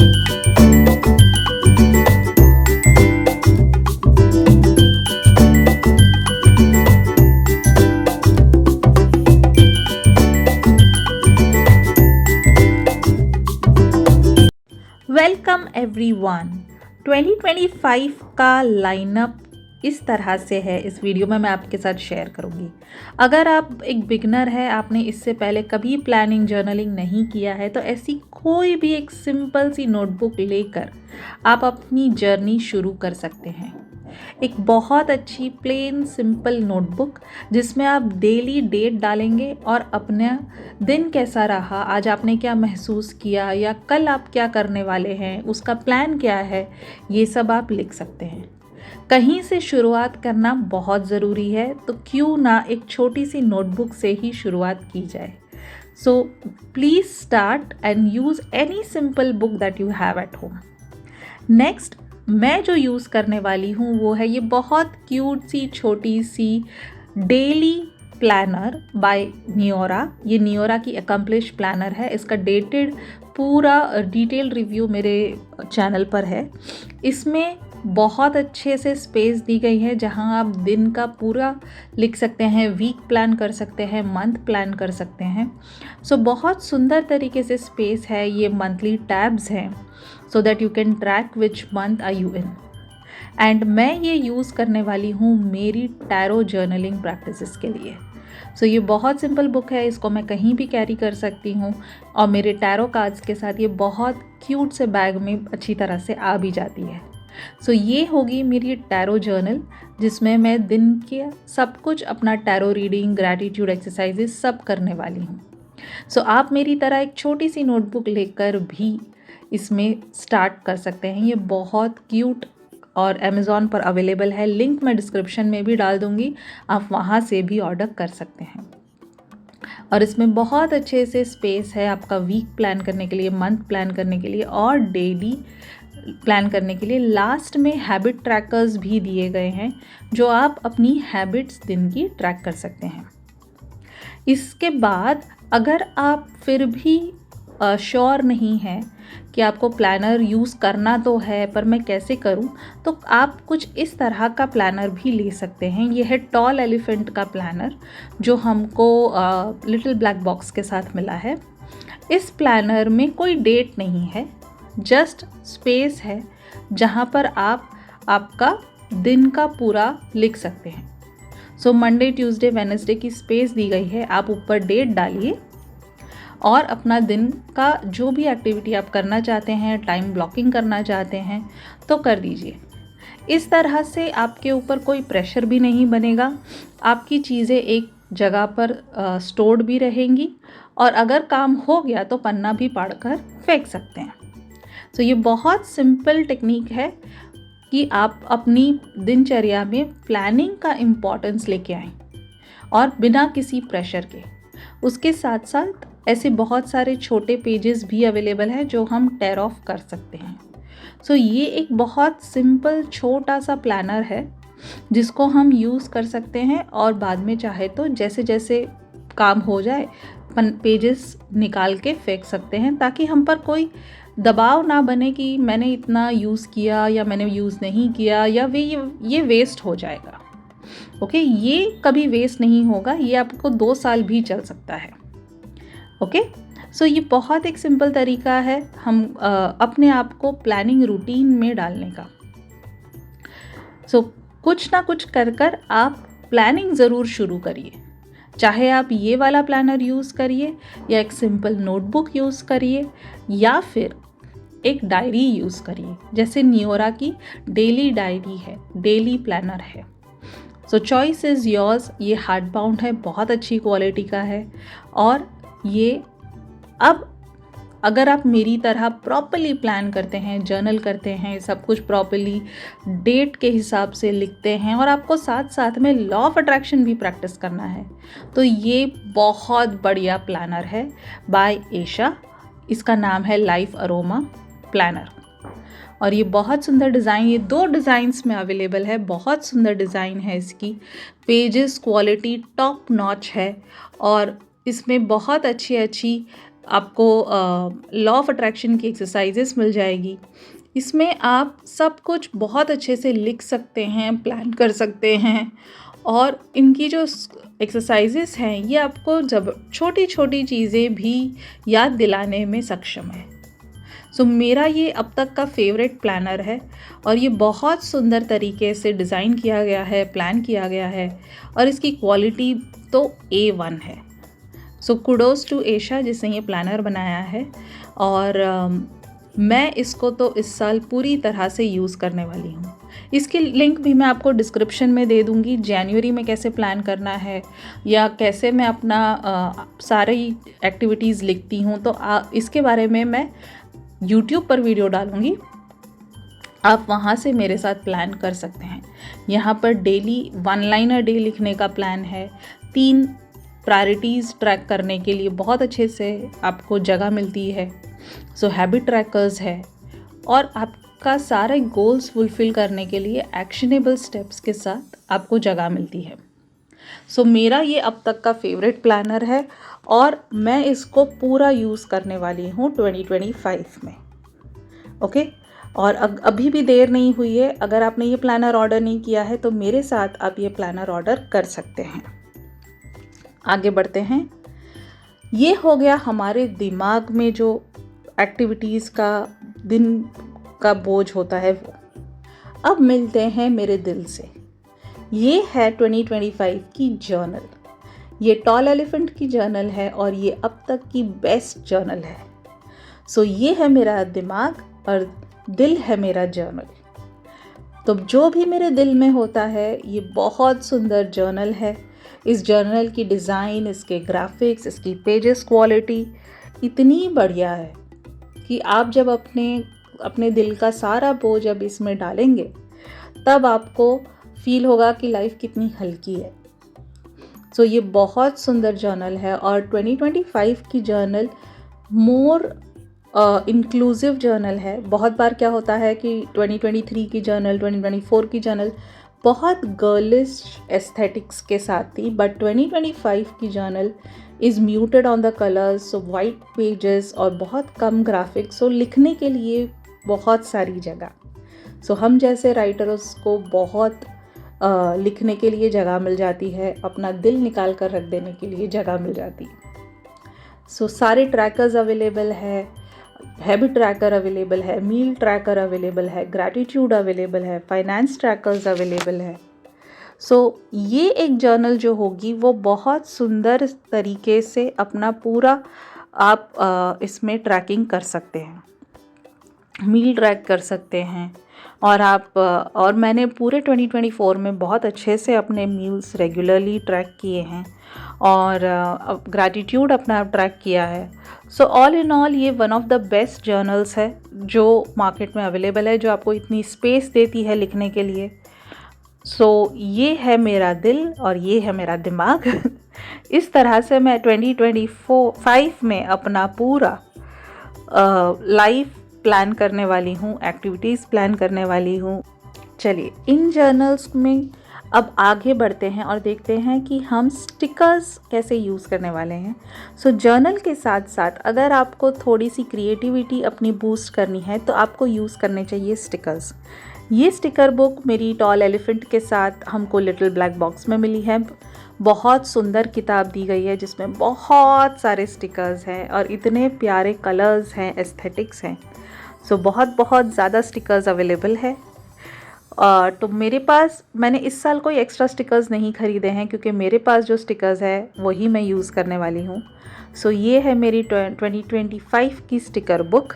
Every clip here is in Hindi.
Welcome everyone. 2025 का लाइनअप इस तरह से है, इस वीडियो में मैं आपके साथ शेयर करूंगी। अगर आप एक बिगनर है, आपने इससे पहले कभी प्लानिंग जर्नलिंग नहीं किया है, तो ऐसी कोई भी एक सिंपल सी नोटबुक लेकर आप अपनी जर्नी शुरू कर सकते हैं। एक बहुत अच्छी प्लेन सिंपल नोटबुक जिसमें आप डेली डेट डालेंगे और अपना दिन कैसा रहा, आज आपने क्या महसूस किया या कल आप क्या करने वाले हैं, उसका प्लान क्या है, ये सब आप लिख सकते हैं। कहीं से शुरुआत करना बहुत ज़रूरी है, तो क्यों ना एक छोटी सी नोटबुक से ही शुरुआत की जाए। So please start and use any simple book that you have at home. Next मैं जो यूज़ करने वाली हूँ वो है ये बहुत क्यूट सी छोटी सी डेली प्लानर बाय नियोरा। ये नियोरा की अकम्प्लिश प्लानर है। इसका डेटेड पूरा डिटेल रिव्यू मेरे चैनल पर है। इसमें बहुत अच्छे से स्पेस दी गई है जहां आप दिन का पूरा लिख सकते हैं, वीक प्लान कर सकते हैं, मंथ प्लान कर सकते हैं। सो बहुत सुंदर तरीके से स्पेस है। ये मंथली टैब्स हैं so that you can track which month are you in. And मैं ये यूज़ करने वाली हूँ मेरी टैरो जर्नलिंग प्रैक्टिसेस के लिए। सो ये बहुत सिंपल बुक है, इसको मैं कहीं भी कैरी कर सकती हूँ और मेरे टैरो कार्ड्स के साथ ये बहुत क्यूट से बैग में अच्छी तरह से आ भी जाती है। सो ये होगी मेरी टैरो जर्नल जिसमें मैं दिन के सब कुछ अपना टैरो रीडिंग, ग्रैटिट्यूड एक्सरसाइजेस सब करने वाली हूँ। सो आप मेरी तरह एक छोटी सी नोटबुक लेकर भी इसमें स्टार्ट कर सकते हैं। ये बहुत क्यूट और अमेज़ॉन पर अवेलेबल है, लिंक मैं डिस्क्रिप्शन में भी डाल दूँगी, आप वहाँ से भी ऑर्डर कर सकते हैं। और इसमें बहुत अच्छे से स्पेस है आपका वीक प्लान करने के लिए, मंथ प्लान करने के लिए और डेली प्लान करने के लिए। लास्ट में हैबिट ट्रैकर्स भी दिए गए हैं जो आप अपनी हैबिट्स दिन की ट्रैक कर सकते हैं। इसके बाद अगर आप फिर भी श्योर नहीं है कि आपको प्लानर यूज़ करना तो है पर मैं कैसे करूं, तो आप कुछ इस तरह का प्लानर भी ले सकते हैं। ये है टॉल एलिफेंट का प्लानर जो हमको लिटिल ब्लैक बॉक्स के साथ मिला है। इस प्लानर में कोई डेट नहीं है, जस्ट स्पेस है जहाँ पर आप आपका दिन का पूरा लिख सकते हैं। सो मंडे, ट्यूसडे, वेडनेसडे की स्पेस दी गई है। आप ऊपर डेट डालिए और अपना दिन का जो भी एक्टिविटी आप करना चाहते हैं, टाइम ब्लॉकिंग करना चाहते हैं तो कर दीजिए। इस तरह से आपके ऊपर कोई प्रेशर भी नहीं बनेगा, आपकी चीज़ें एक जगह पर स्टोर्ड भी रहेंगी और अगर काम हो गया तो पन्ना भी पाड़कर फेंक सकते हैं। तो ये बहुत सिंपल टेक्निक है कि आप अपनी दिनचर्या में प्लानिंग का इम्पोर्टेंस लेके आएँ और बिना किसी प्रेशर के। उसके साथ साथ ऐसे बहुत सारे छोटे पेजेस भी अवेलेबल हैं जो हम टेयर ऑफ कर सकते हैं। सो ये एक बहुत सिंपल छोटा सा प्लानर है जिसको हम यूज़ कर सकते हैं और बाद में चाहे तो जैसे जैसे काम हो जाए पेजेस निकाल के फेंक सकते हैं, ताकि हम पर कोई दबाव ना बने कि मैंने इतना यूज़ किया या मैंने यूज़ नहीं किया या ये वेस्ट हो जाएगा। ओके, ये कभी वेस्ट नहीं होगा, ये आपको 2 साल भी चल सकता है। ओके, सो ये बहुत एक सिंपल तरीका है हम अपने आप को प्लानिंग रूटीन में डालने का। सो कुछ ना कुछ कर कर आप प्लानिंग ज़रूर शुरू करिए। चाहे आप ये वाला प्लानर यूज़ करिए या एक सिंपल नोटबुक यूज़ करिए या फिर एक डायरी यूज़ करिए, जैसे नियोरा की डेली डायरी है, डेली प्लानर है। सो चॉइस इज़ योर्स। ये हार्ड बाउंड है, बहुत अच्छी क्वालिटी का है और ये अब अगर आप मेरी तरह प्रॉपर्ली प्लान करते हैं, जर्नल करते हैं, सब कुछ प्रॉपर्ली डेट के हिसाब से लिखते हैं और आपको साथ साथ में लॉ ऑफ अट्रैक्शन भी प्रैक्टिस करना है, तो ये बहुत बढ़िया प्लानर है बाय एशा। इसका नाम है लाइफ अरोमा प्लानर और ये बहुत सुंदर डिज़ाइन, ये 2 डिज़ाइंस में अवेलेबल है। बहुत सुंदर डिज़ाइन है इसकी, पेजेस क्वालिटी टॉप नॉच है और इसमें बहुत अच्छी अच्छी आपको लॉ ऑफ अट्रैक्शन की एक्सरसाइजेस मिल जाएगी। इसमें आप सब कुछ बहुत अच्छे से लिख सकते हैं, प्लान कर सकते हैं, और इनकी जो एक्सरसाइजेस हैं ये आपको जब छोटी छोटी चीज़ें भी याद दिलाने में सक्षम है। सो मेरा ये अब तक का फेवरेट प्लानर है और ये बहुत सुंदर तरीके से डिज़ाइन किया गया है, प्लान किया गया है, और इसकी क्वालिटी तो A1 है। सो कुडोस टू एशा जिसने ये प्लानर बनाया है, और मैं इसको तो इस साल पूरी तरह से यूज़ करने वाली हूँ। इसकी लिंक भी मैं आपको डिस्क्रिप्शन में दे दूँगी। जनवरी में कैसे प्लान करना है या कैसे मैं अपना सारी एक्टिविटीज़ लिखती हूँ, तो इसके बारे में मैं YouTube पर वीडियो डालूँगी, आप वहाँ से मेरे साथ प्लान कर सकते हैं। यहाँ पर डेली 1 लाइनर डे लिखने का प्लान है, 3 प्रायोरिटीज़ ट्रैक करने के लिए बहुत अच्छे से आपको जगह मिलती है। सो हैबिट ट्रैकर्स है, और आपका सारे गोल्स फुलफ़िल करने के लिए एक्शनेबल स्टेप्स के साथ आपको जगह मिलती है। सो मेरा ये अब तक का फेवरेट प्लानर है और मैं इसको पूरा यूज़ करने वाली हूँ 2025 में। ओके, और अभी भी देर नहीं हुई है। अगर आपने ये प्लानर ऑर्डर नहीं किया है तो मेरे साथ आप ये प्लानर ऑर्डर कर सकते हैं। आगे बढ़ते हैं। ये हो गया हमारे दिमाग में जो एक्टिविटीज़ का दिन का बोझ होता है वो। अब मिलते हैं मेरे दिल से। ये है 2025 की जर्नल। ये टॉल एलिफेंट की जर्नल है और ये अब तक की बेस्ट जर्नल है। सो ये है मेरा दिमाग और दिल है मेरा जर्नल। तो जो भी मेरे दिल में होता है ये बहुत सुंदर जर्नल है। इस जर्नल की डिज़ाइन, इसके ग्राफिक्स, इसकी पेजेस क्वालिटी इतनी बढ़िया है कि आप जब अपने दिल का सारा बोझ अब इसमें डालेंगे तब आपको फील होगा कि लाइफ कितनी हल्की है। सो ये बहुत सुंदर जर्नल है और 2025 की जर्नल मोर इंक्लूसिव जर्नल है। बहुत बार क्या होता है कि 2023 की जर्नल, 2024 की जर्नल बहुत गर्लिश एस्थेटिक्स के साथ थी, बट 2025 की journal is muted on the colours, so white pages और बहुत कम ग्राफिक्स, सो लिखने के लिए बहुत सारी जगह। सो हम जैसे राइटर्स को बहुत लिखने के लिए जगह मिल जाती है, अपना दिल निकाल कर रख देने के लिए जगह मिल जाती है। सो सारे ट्रैकर्स अवेलेबल है, हैबिट ट्रैकर अवेलेबल है, मील ट्रैकर अवेलेबल है, ग्रैटिट्यूड अवेलेबल है, फाइनेंस ट्रैकर्स अवेलेबल है। सो ये एक जर्नल जो होगी वो बहुत सुंदर तरीके से अपना पूरा आप इसमें ट्रैकिंग कर सकते हैं, मील ट्रैक कर सकते हैं। और मैंने पूरे 2024 में बहुत अच्छे से अपने मील्स रेगुलरली ट्रैक किए हैं और ग्रैटिट्यूड अपना ट्रैक किया है। सो ऑल इन ऑल ये one of the best journals है जो मार्केट में अवेलेबल है, जो आपको इतनी स्पेस देती है लिखने के लिए। सो ये है मेरा दिल और ये है मेरा दिमाग। इस तरह से मैं 2025 में अपना पूरा लाइफ प्लान करने वाली हूँ, एक्टिविटीज़ प्लान करने वाली हूँ। चलिए इन जर्नल्स में अब आगे बढ़ते हैं और देखते हैं कि हम स्टिकर्स कैसे यूज़ करने वाले हैं। सो जर्नल के साथ साथ अगर आपको थोड़ी सी क्रिएटिविटी अपनी बूस्ट करनी है तो आपको यूज़ करने चाहिए स्टिकर्स। ये स्टिकर बुक मेरी टॉल एलिफेंट के साथ हमको लिटिल ब्लैक बॉक्स में मिली है। बहुत सुंदर किताब दी गई है जिसमें बहुत सारे स्टिकर्स हैं और इतने प्यारे कलर्स हैं, एस्थेटिक्स हैं। सो बहुत ज़्यादा स्टिकर्स अवेलेबल है। तो मेरे पास, मैंने इस साल कोई एक्स्ट्रा स्टिकर्स नहीं ख़रीदे हैं क्योंकि मेरे पास जो स्टिकर्स है वही मैं यूज़ करने वाली हूँ। सो ये है मेरी 2025 की स्टिकर बुक।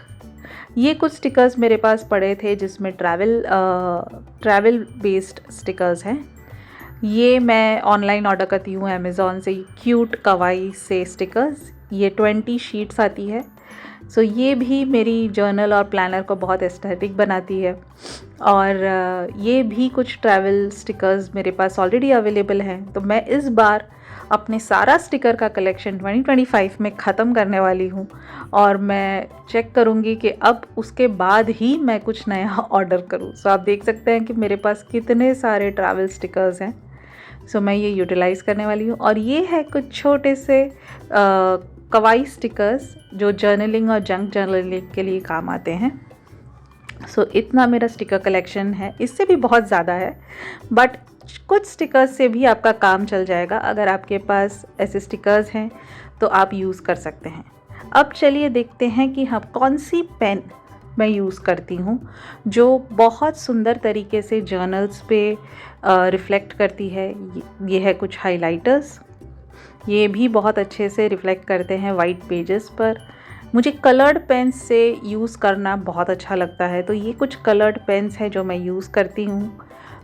ये कुछ स्टिकर्स मेरे पास पड़े थे जिसमें ट्रैवल बेस्ड स्टिकर्स हैं। ये मैं ऑनलाइन ऑर्डर करती हूँ अमेज़ॉन से, क्यूट कवाई से स्टिकर्स। ये 20 शीट्स आती है। सो ये भी मेरी जर्नल और प्लानर को बहुत एस्थेटिक बनाती है। और ये भी कुछ ट्रैवल स्टिकर्स मेरे पास ऑलरेडी अवेलेबल हैं। तो मैं इस बार अपने सारा स्टिकर का कलेक्शन 2025 में ख़त्म करने वाली हूँ और मैं चेक करूँगी कि अब उसके बाद ही मैं कुछ नया ऑर्डर करूँ। सो आप देख सकते हैं कि मेरे पास कितने सारे ट्रैवल स्टिकर्स हैं। सो मैं ये यूटिलाइज़ करने वाली हूँ। और ये है कुछ छोटे से कवाई स्टिकर्स जो जर्नलिंग और जंक जर्नलिंग के लिए काम आते हैं। इतना मेरा स्टिकर कलेक्शन है, इससे भी बहुत ज़्यादा है, बट कुछ स्टिकर्स से भी आपका काम चल जाएगा। अगर आपके पास ऐसे स्टिकर्स हैं तो आप यूज़ कर सकते हैं। अब चलिए देखते हैं कि हम कौन सी पेन मैं यूज़ करती हूँ जो बहुत सुंदर तरीके से जर्नल्स पे रिफ़्लेक्ट करती है। ये है कुछ हाइलाइटर्स, ये भी बहुत अच्छे से रिफ़्लेक्ट करते हैं वाइट पेजेस पर। मुझे कलर्ड पेन्स से यूज़ करना बहुत अच्छा लगता है, तो ये कुछ कलर्ड पेन्स हैं जो मैं यूज़ करती हूँ।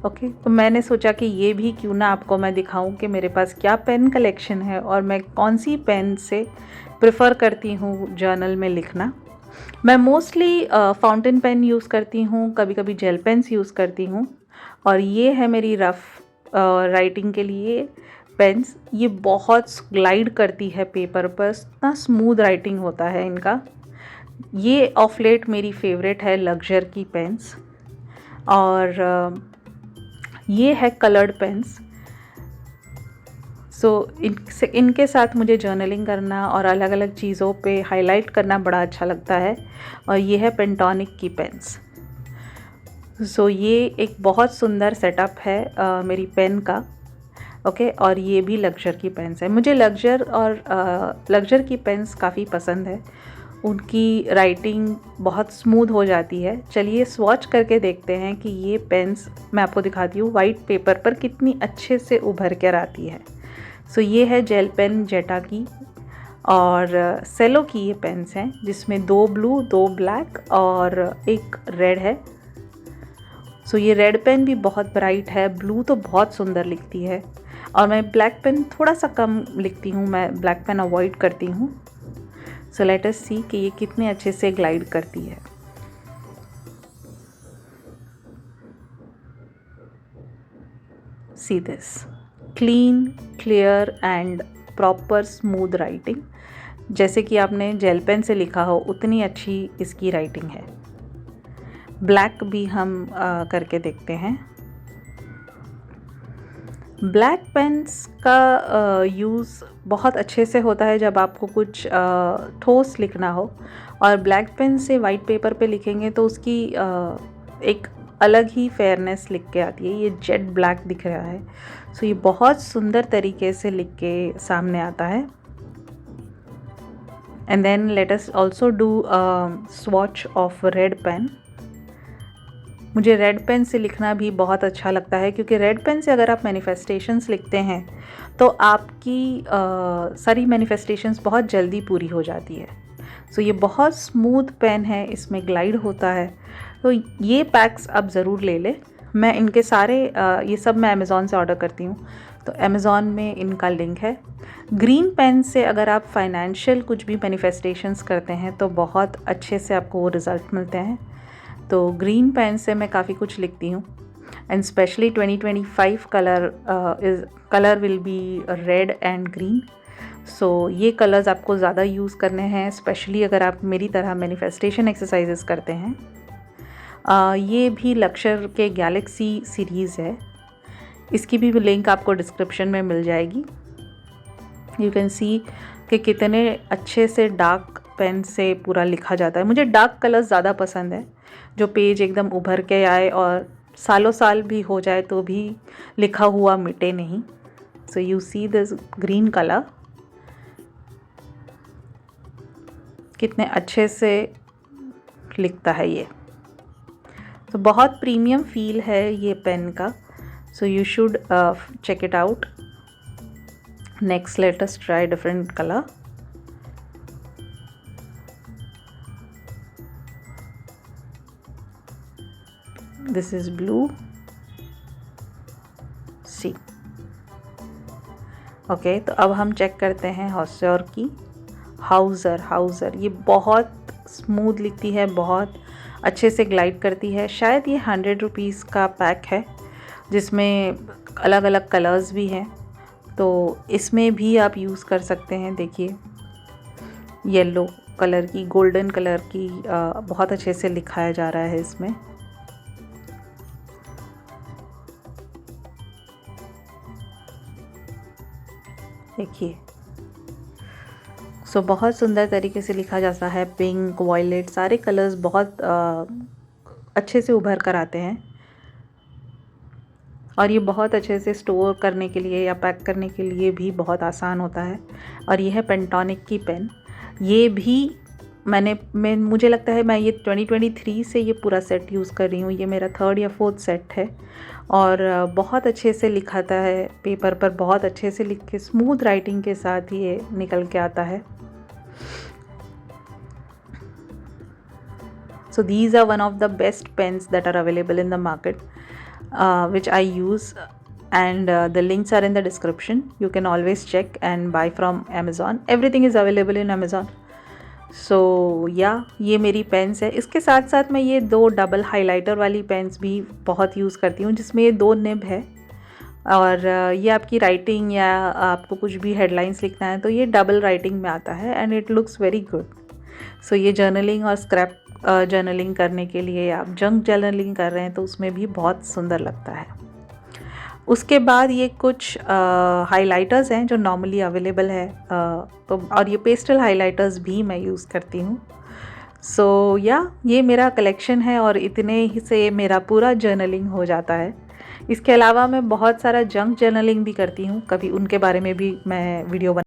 ओके, तो मैंने सोचा कि ये भी क्यों ना आपको मैं दिखाऊं कि मेरे पास क्या पेन कलेक्शन है और मैं कौन सी पेन से प्रेफर करती हूँ जर्नल में लिखना। मैं मोस्टली फाउंटेन पेन यूज़ करती हूँ, कभी कभी जेल पेन्स यूज़ करती हूँ। और ये है मेरी रफ़ राइटिंग के लिए पेन्स। ये बहुत ग्लाइड करती है पेपर पर, इतना स्मूथ राइटिंग होता है इनका। ये ऑफ लेट मेरी फेवरेट है लग्जर की पेन्स। और ये है कलर्ड पेन्स। इनके साथ मुझे जर्नलिंग करना और अलग अलग चीज़ों पे हाईलाइट करना बड़ा अच्छा लगता है। और ये है पेंटोनिक की पेन्स। ये एक बहुत सुंदर सेटअप है मेरी पेन का। ओके, और ये भी लग्जर की पेन्स है। मुझे लग्जर की पेन्स काफ़ी पसंद है, उनकी राइटिंग बहुत स्मूथ हो जाती है। चलिए स्वॉच करके देखते हैं कि ये पेन्स मैं आपको दिखाती हूँ वाइट पेपर पर कितनी अच्छे से उभर कर आती है। ये है जेल पेन जेटा की और सेलो की ये पेन्स हैं, जिसमें 2 ब्लू 2 ब्लैक और एक रेड है। ये रेड पेन भी बहुत ब्राइट है, ब्लू तो बहुत सुंदर लिखती है। और मैं ब्लैक पेन थोड़ा सा कम लिखती हूँ, मैं ब्लैक पेन अवॉइड करती हूँ। लेट अस सी कि ये कितने अच्छे से ग्लाइड करती है। See this clean, clear and proper smooth writing. जैसे कि आपने जेल पेन से लिखा हो उतनी अच्छी इसकी राइटिंग है। ब्लैक भी हम करके देखते हैं। ब्लैक पेन्स का यूज़ बहुत अच्छे से होता है जब आपको कुछ ठोस लिखना हो, और ब्लैक पेन से वाइट पेपर पे लिखेंगे तो उसकी एक अलग ही फेयरनेस लिख के आती है। ये जेट ब्लैक दिख रहा है, ये बहुत सुंदर तरीके से लिख के सामने आता है। And then let us also do swatch of red pen. मुझे रेड पेन से लिखना भी बहुत अच्छा लगता है, क्योंकि रेड पेन से अगर आप मैनिफेस्टेशंस लिखते हैं तो आपकी सारी मैनिफेस्टेशंस बहुत जल्दी पूरी हो जाती है। ये बहुत स्मूथ पेन है, इसमें ग्लाइड होता है। तो ये पैक्स आप ज़रूर ले लें। मैं इनके सारे ये सब मैं अमेज़ॉन से ऑर्डर करती हूँ, तो अमेज़ॉन में इनका लिंक है। ग्रीन पेन से अगर आप फाइनेंशियल कुछ भी मैनिफेस्टेशंस करते हैं तो बहुत अच्छे से आपको वो रिज़ल्ट मिलते हैं। तो ग्रीन पेन से मैं काफ़ी कुछ लिखती हूँ। And specially 2025 colour will be red and green. ये कलर्स आपको ज़्यादा यूज़ करने हैं, स्पेशली अगर आप मेरी तरह मैनिफेस्टेशन एक्सरसाइजेस करते हैं। ये भी लक्ष्य के गैलेक्सी सीरीज़ है, इसकी भी लिंक आपको डिस्क्रिप्शन में मिल जाएगी। यू कैन सी कि कितने अच्छे से डार्क पेन से पूरा लिखा जाता है। मुझे डार्क कलर्स ज़्यादा पसंद है, जो पेज एकदम उभर के आए और सालों साल भी हो जाए तो भी लिखा हुआ मिटे नहीं। You see this green colour कितने अच्छे से लिखता है ये। बहुत प्रीमियम फील है ये पेन का। You should check it out. Next, let us try different color. This is blue. See. Okay, तो अब हम चेक करते हैं हॉस्योर की हाउज़र। ये बहुत स्मूथ लिखती है, बहुत अच्छे से ग्लाइड करती है। शायद ये 100 रुपीज़ का पैक है, जिसमें अलग अलग कलर्स भी हैं, तो इसमें भी आप यूज़ कर सकते हैं। देखिए येलो कलर की, गोल्डन कलर की बहुत अच्छे से लिखाया जा रहा है इसमें। देखिए सो बहुत सुंदर तरीके से लिखा जाता है। पिंक, वॉयलेट, सारे कलर्स बहुत अच्छे से उभर कर आते हैं और ये बहुत अच्छे से स्टोर करने के लिए या पैक करने के लिए भी बहुत आसान होता है। और ये है पेंटोनिक की पेन। ये भी मुझे लगता है मैं ये 2023 से ये पूरा सेट यूज़ कर रही हूँ। ये मेरा 3rd या 4th सेट है और बहुत अच्छे से लिखाता है पेपर पर, बहुत अच्छे से लिख के स्मूथ राइटिंग के साथ ये निकल के आता है। So these are one of the best pens that are available in the market, which I use, and the links are in the description. You can always check and buy from Amazon. Everything is available in Amazon. So yeah, ये मेरी पेन्स है। इसके साथ साथ मैं ये 2 डबल हाइलाइटर वाली पेन्स भी बहुत यूज़ करती हूँ, जिसमें ये 2 निब है और ये आपकी राइटिंग या आपको कुछ भी हेडलाइंस लिखना है तो ये डबल राइटिंग में आता है and it looks very good. So ये जर्नलिंग और स्क्रैप जर्नलिंग करने के लिए, आप जंक जर्नलिंग कर रहे हैं तो उसमें भी बहुत सुंदर लगता है। उसके बाद ये कुछ हाइलाइटर्स हैं जो नॉर्मली अवेलेबल है, तो और ये पेस्टल हाइलाइटर्स भी मैं यूज़ करती हूँ। सो ये मेरा कलेक्शन है और इतने ही से मेरा पूरा जर्नलिंग हो जाता है। इसके अलावा मैं बहुत सारा जंक जर्नलिंग भी करती हूँ, कभी उनके बारे में भी मैं वीडियो